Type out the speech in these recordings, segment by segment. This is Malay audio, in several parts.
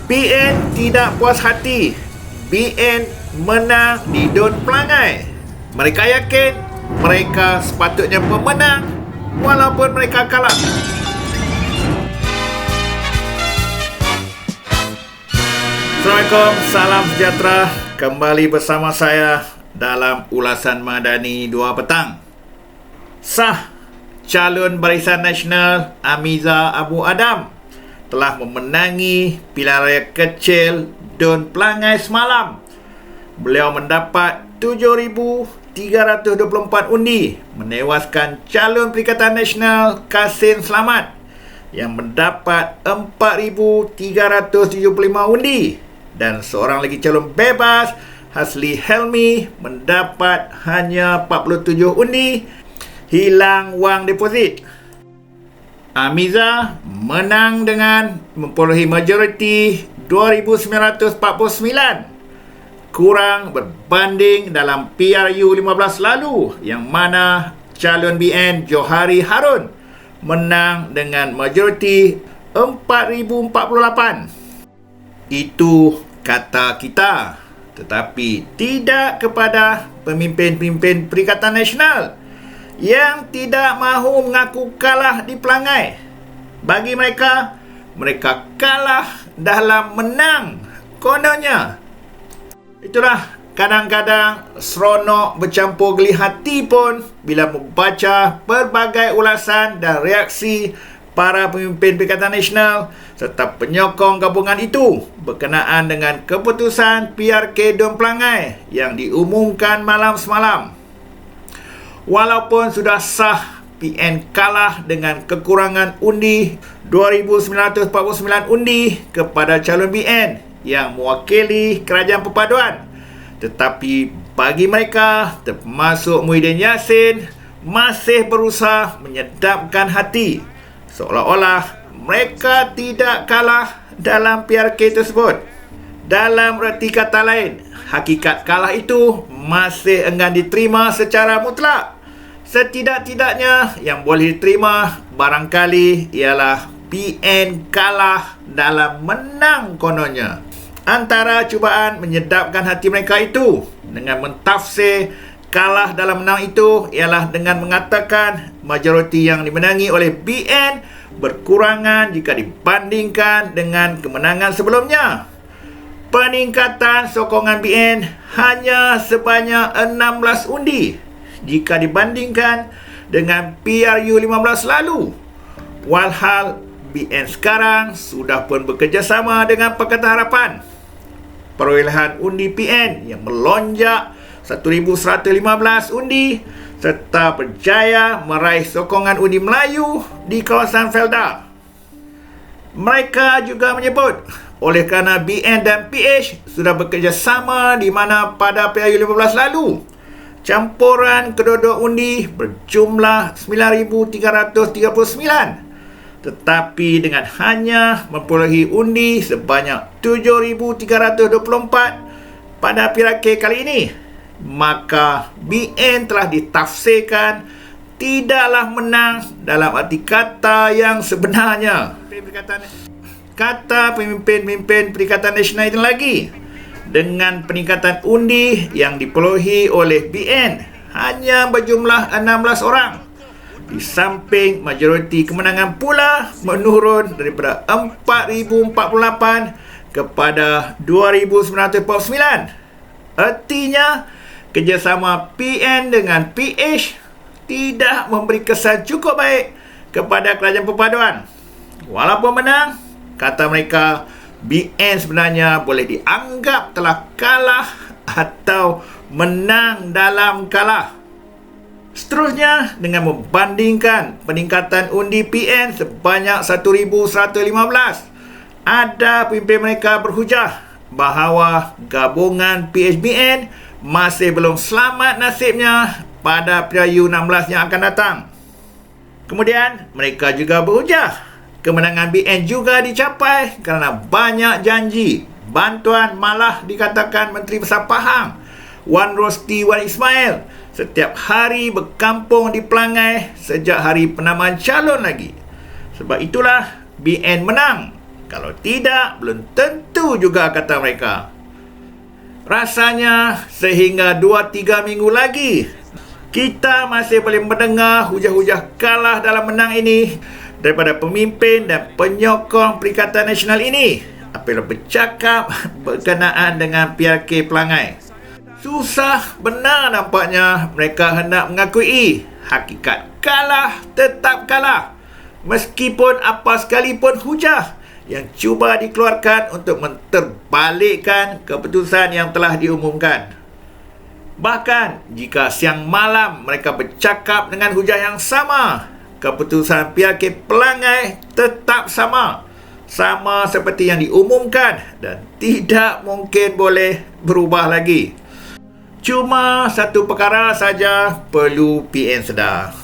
PN tidak puas hati. BN menang di Dun Pelangai. Mereka yakin mereka sepatutnya pemenang walaupun mereka kalah. Assalamualaikum, salam sejahtera. Kembali bersama saya dalam ulasan Madani 2 petang. Sah calon Barisan Nasional Amiza Abu Adam telah memenangi pilihan raya kecil Dun Pelangai semalam. Beliau mendapat 7,324 undi, menewaskan calon Perikatan Nasional Kasim Selamat yang mendapat 4,375 undi, dan seorang lagi calon bebas, Hasli Helmi, mendapat hanya 47 undi, hilang wang deposit. Amiza menang dengan memperolehi majoriti 2,949, kurang berbanding dalam PRU 15 lalu yang mana calon BN Johari Harun menang dengan majoriti 4,048. Itu kata kita, tetapi tidak kepada pemimpin-pemimpin Perikatan Nasional yang tidak mahu mengaku kalah di Pelangai. Bagi mereka, mereka kalah dalam menang kononnya. Itulah kadang-kadang seronok bercampur geli hati pun bila membaca pelbagai ulasan dan reaksi para pemimpin Perikatan Nasional serta penyokong gabungan itu berkenaan dengan keputusan PRK Dun Pelangai yang diumumkan malam semalam. Walaupun sudah sah, PN kalah dengan kekurangan undi 2,949 undi kepada calon BN yang mewakili Kerajaan Perpaduan. Tetapi bagi mereka, termasuk Muhyiddin Yassin, masih berusaha menyedapkan hati, seolah-olah mereka tidak kalah dalam PRK tersebut. Dalam erti kata lain, hakikat kalah itu masih enggan diterima secara mutlak. Setidak-tidaknya yang boleh diterima barangkali ialah PN kalah dalam menang kononnya. Antara cubaan menyedapkan hati mereka itu dengan mentafsir kalah dalam menang itu ialah dengan mengatakan majoriti yang dimenangi oleh BN berkurangan jika dibandingkan dengan kemenangan sebelumnya. Peningkatan sokongan BN hanya sebanyak 16 undi jika dibandingkan dengan PRU 15 lalu. Walhal BN sekarang sudah pun bekerjasama dengan Pakatan Harapan. Perolehan undi PN yang melonjak 1,115 undi serta berjaya meraih sokongan undi Melayu di kawasan Felda. Mereka juga menyebut oleh kerana BN dan PH sudah bekerjasama di mana pada PRU 15 lalu, campuran kedua-dua undi berjumlah 9,339, tetapi dengan hanya memperolehi undi sebanyak 7,324 pada PRK kali ini, maka BN telah ditafsirkan tidaklah menang dalam arti kata yang sebenarnya. Kata pemimpin-pemimpin Perikatan Nasional itu lagi, dengan peningkatan undi yang diperolehi oleh BN hanya berjumlah 16 orang, di samping majoriti kemenangan pula menurun daripada 4,048 kepada 2,949. Artinya, kerjasama PN dengan PH tidak memberi kesan cukup baik kepada Kerajaan Perpaduan. Walaupun menang, kata mereka, BN sebenarnya boleh dianggap telah kalah atau menang dalam kalah. Seterusnya, dengan membandingkan peningkatan undi PN sebanyak 1,115, ada pemimpin mereka berhujah bahawa gabungan PHBN masih belum selamat nasibnya pada PRU 16 yang akan datang. Kemudian, mereka juga berhujah kemenangan BN juga dicapai kerana banyak janji bantuan, malah dikatakan Menteri Besar Pahang Wan Rosti Wan Ismail setiap hari berkampung di Pelangai sejak hari penamaan calon lagi. Sebab itulah BN menang, Kalau tidak, belum tentu juga, kata mereka. Rasanya sehingga 2-3 minggu lagi kita masih boleh mendengar hujah-hujah kalah dalam menang ini daripada pemimpin dan penyokong Perikatan Nasional ini apabila bercakap berkenaan dengan PRK Pelangai. Susah benar nampaknya mereka hendak mengakui hakikat kalah tetap kalah, meskipun apa sekalipun hujah yang cuba dikeluarkan untuk menterbalikkan keputusan yang telah diumumkan. Bahkan jika siang malam mereka bercakap dengan hujah yang sama, keputusan PRK Pelangai tetap sama seperti yang diumumkan dan tidak mungkin boleh berubah lagi. Cuma satu perkara saja perlu PN sedar.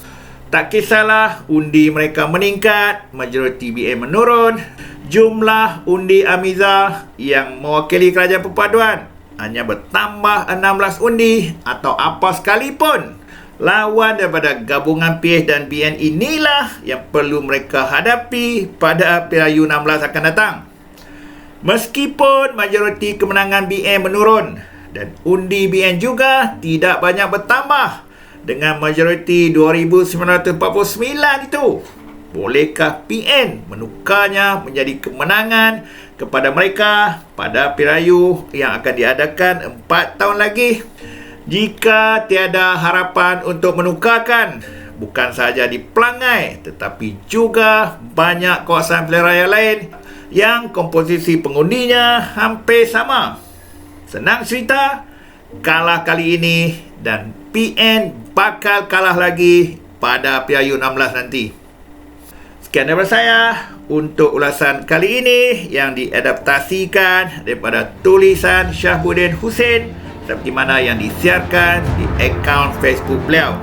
Tak kisahlah undi mereka meningkat, majoriti BN menurun, jumlah undi Amiza yang mewakili kerajaan perpaduan hanya bertambah 16 undi atau apa sekalipun, lawan daripada gabungan PH dan BN inilah yang perlu mereka hadapi pada Pirayu 16 akan datang. Meskipun majoriti kemenangan BN menurun dan undi BN juga tidak banyak bertambah dengan majoriti 2,949 itu, bolehkah PN menukarnya menjadi kemenangan kepada mereka pada Pirayu yang akan diadakan 4 tahun lagi? Jika tiada harapan untuk menukarkan, bukan sahaja di Pelangai tetapi juga banyak kawasan pilihan raya lain yang komposisi pengundinya hampir sama. Senang cerita, kalah kali ini dan PN bakal kalah lagi pada Pirayu 16 nanti. Sekian daripada saya untuk ulasan kali ini yang diadaptasikan daripada tulisan Syahuddin Hussein seperti mana yang disiarkan di akaun Facebook beliau.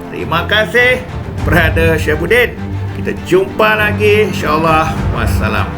Terima kasih, Brother Syahuddin. Kita jumpa lagi, insyaAllah. Wassalam.